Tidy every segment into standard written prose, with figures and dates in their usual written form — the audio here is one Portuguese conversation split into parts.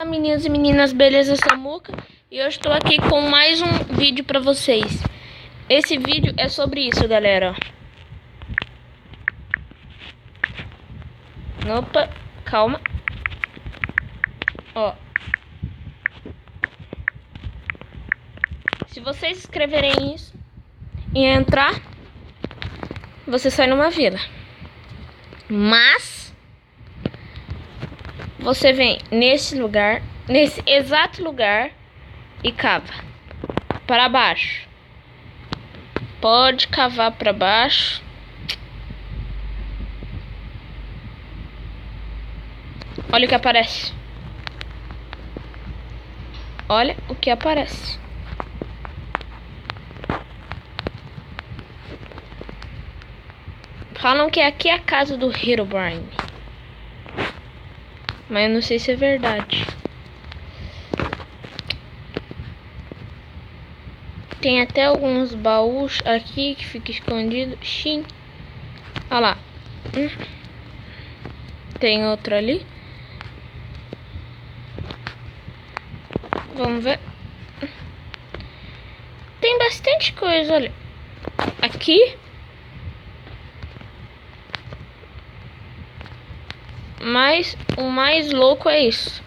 Olá meninos e meninas, beleza? Samuca, e eu estou aqui com mais um vídeo pra vocês. Esse vídeo é sobre isso, galera. Opa, calma. Ó, se vocês escreverem isso e entrar, você sai numa vila. Mas você vem nesse lugar, nesse exato lugar, e cava para baixo. Pode cavar para baixo. Olha o que aparece. Olha o que aparece. Falam que aqui é a casa do Herobrine, mas eu não sei se é verdade. Tem até alguns baús aqui que fica escondido. Sim. Olha lá. Tem outro ali. Vamos ver. Tem bastante coisa, olha. Aqui. Mas o mais louco é isso.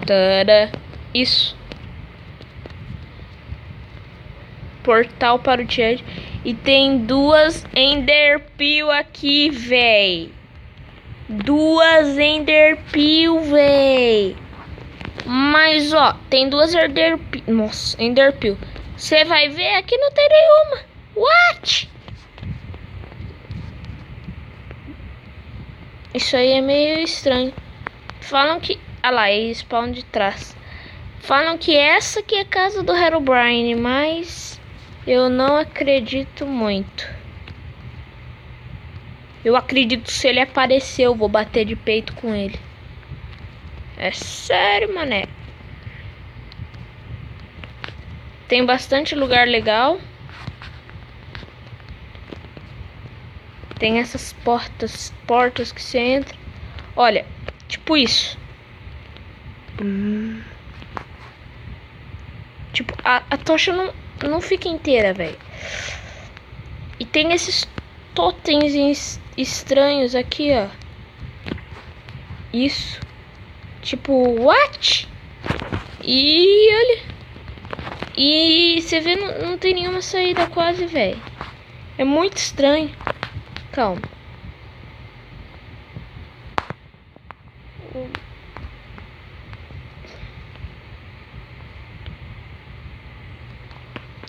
Tada. Isso. Portal para o chat. E tem duas Enderpeel aqui, véi. Duas Enderpeel, véi. Mas, ó, tem duas Enderpeel. Nossa, Enderpeel. Você vai ver, aqui não tem nenhuma. What? Isso aí é meio estranho. Falam que... Ah lá, é spawn de trás. Falam que essa aqui é a casa do Herobrine, mas eu não acredito muito. Eu acredito que se ele aparecer, eu vou bater de peito com ele. É sério, mané. Tem bastante lugar legal. Tem essas portas que você entra. Olha, tipo isso. Tipo, a tocha não fica inteira, velho. E tem esses totens estranhos aqui, ó. Isso. Tipo, what? E olha. E você vê, não tem nenhuma saída quase, velho. É muito estranho. Calma.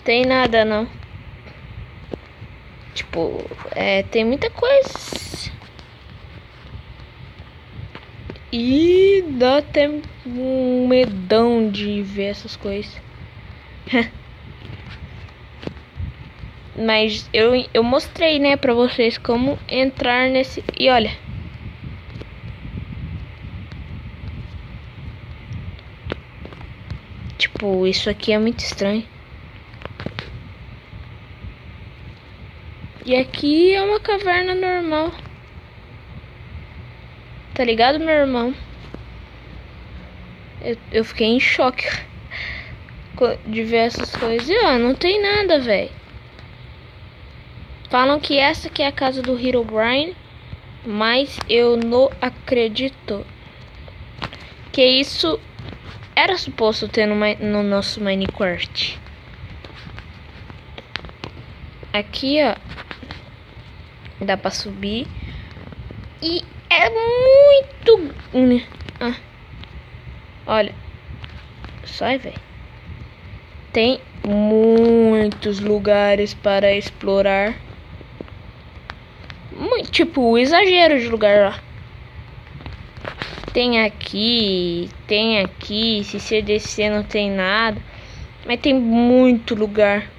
Tem nada não. Tipo, tem muita coisa. E dá até um medão de ver essas coisas. Mas eu mostrei, né, pra vocês como entrar nesse... E olha. Tipo, isso aqui é muito estranho. E aqui é uma caverna normal. Tá ligado, meu irmão? Eu fiquei em choque de ver essas coisas. E ó, não tem nada, velho. Falam que essa aqui é a casa do Herobrine, mas eu não acredito que isso era suposto ter no nosso Minecraft. Aqui, ó, dá pra subir. E é muito... Olha. Sai, velho. Tem muitos lugares para explorar. Tipo, exagero de lugar, ó. Tem aqui. Se você descer não tem nada. Mas tem muito lugar.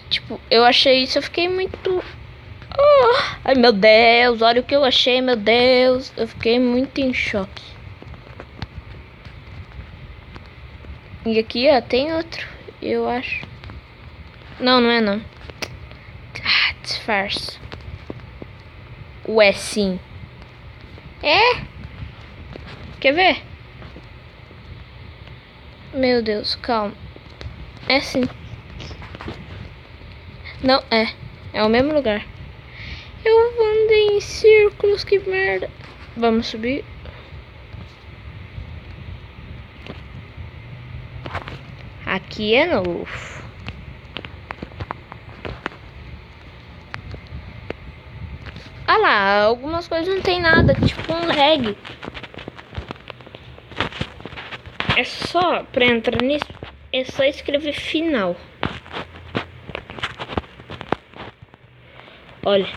Tipo, eu achei isso, eu fiquei muito... Ai, meu Deus, olha o que eu achei, meu Deus. Eu fiquei muito em choque. E aqui, ó, tem outro, eu acho. Não, não é não. Ah, disfarça. Ué, sim. É? Quer ver? Meu Deus, calma. É sim. Não, é. É o mesmo lugar. Eu andei em círculos, que merda. Vamos subir. Aqui é novo. Ah lá, algumas coisas não tem nada, tipo um lag. É só, pra entrar nisso, é só escrever final. Olha.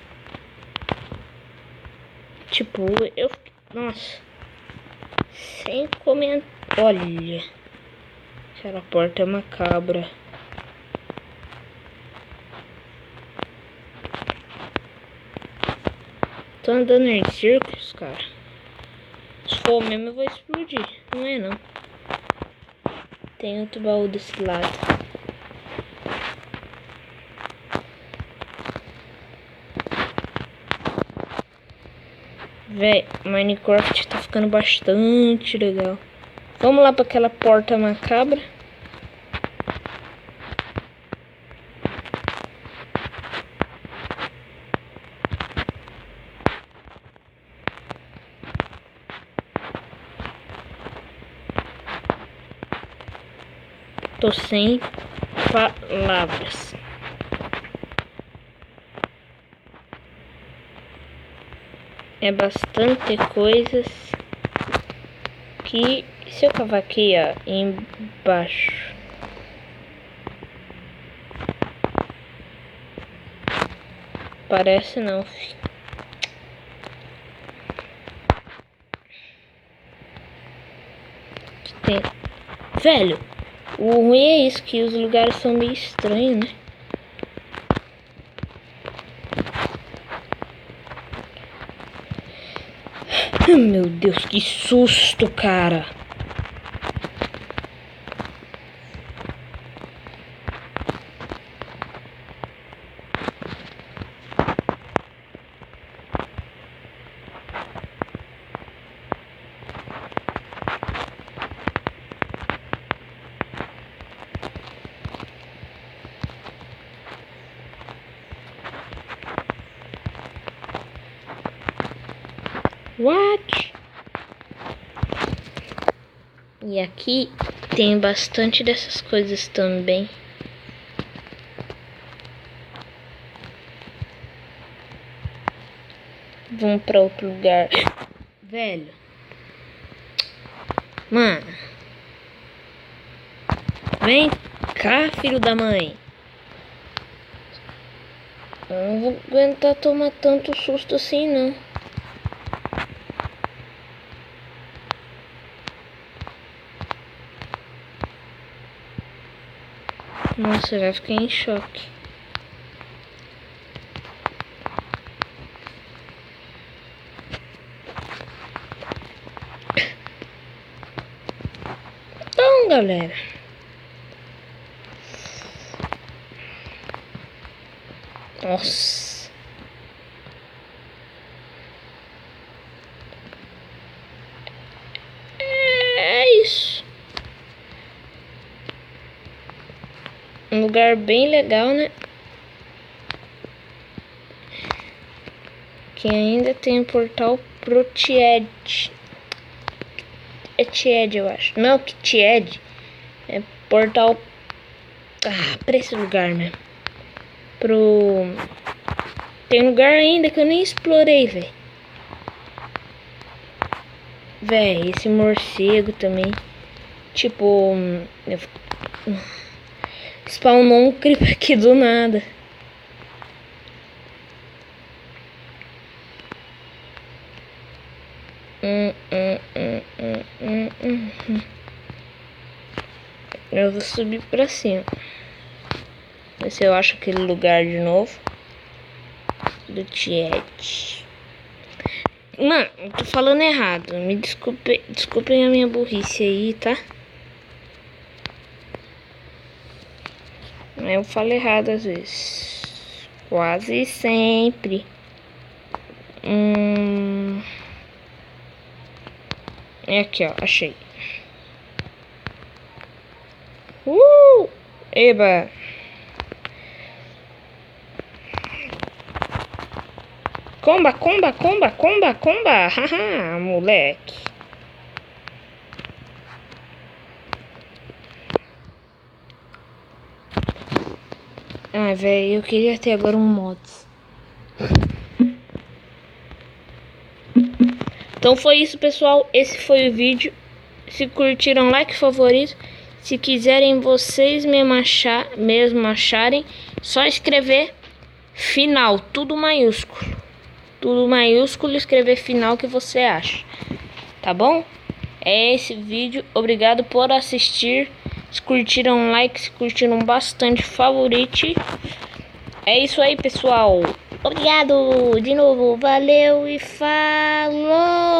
Tipo, eu... Nossa. Sem comentar. Olha. Aquela porta é macabra. Tô andando em círculos, cara. Se for mesmo, eu vou explodir. Não é, não. Tem outro baú desse lado. Véi, Minecraft tá ficando bastante legal. Vamos lá pra aquela porta macabra. Tô sem palavras. É bastante coisas que... Se eu cavar aqui, ó, embaixo. Parece não, filho. Tem... Velho, o ruim é isso, que os lugares são meio estranhos, né? Meu Deus, que susto, cara. What? E aqui tem bastante dessas coisas também. Vamos pra outro lugar. Velho. Mano. Vem cá, filho da mãe. Eu não vou aguentar tomar tanto susto assim, não. Nossa, vai ficar em choque. Então, galera. Nossa. É isso. Um lugar bem legal, né? Que ainda tem um portal pro Tied. É Tied, eu acho. Não, que Tied. É portal... Ah, pra esse lugar, né? Pro... Tem lugar ainda que eu nem explorei, velho. Véi, esse morcego também. Tipo... Spawnou um creeper aqui do nada. Eu vou subir pra cima. Ver se eu acho aquele lugar de novo. Do Tiet. Mano, eu tô falando errado. Me desculpem a minha burrice aí, tá? Eu falo errado às vezes. Quase sempre. É aqui, ó. Achei. Eba. Comba, comba, comba, comba, comba. Haha, moleque. Ah, velho, eu queria ter agora um mods. Então foi isso, pessoal. Esse foi o vídeo. Se curtiram, like, favorito. Se quiserem vocês mesmo acharem, só escrever final, tudo maiúsculo. Tudo maiúsculo, escrever final que você acha. Tá bom? É esse vídeo. Obrigado por assistir. Se curtiram, like. Se curtiram bastante, favorite. É isso aí, pessoal. Obrigado de novo. Valeu e falou!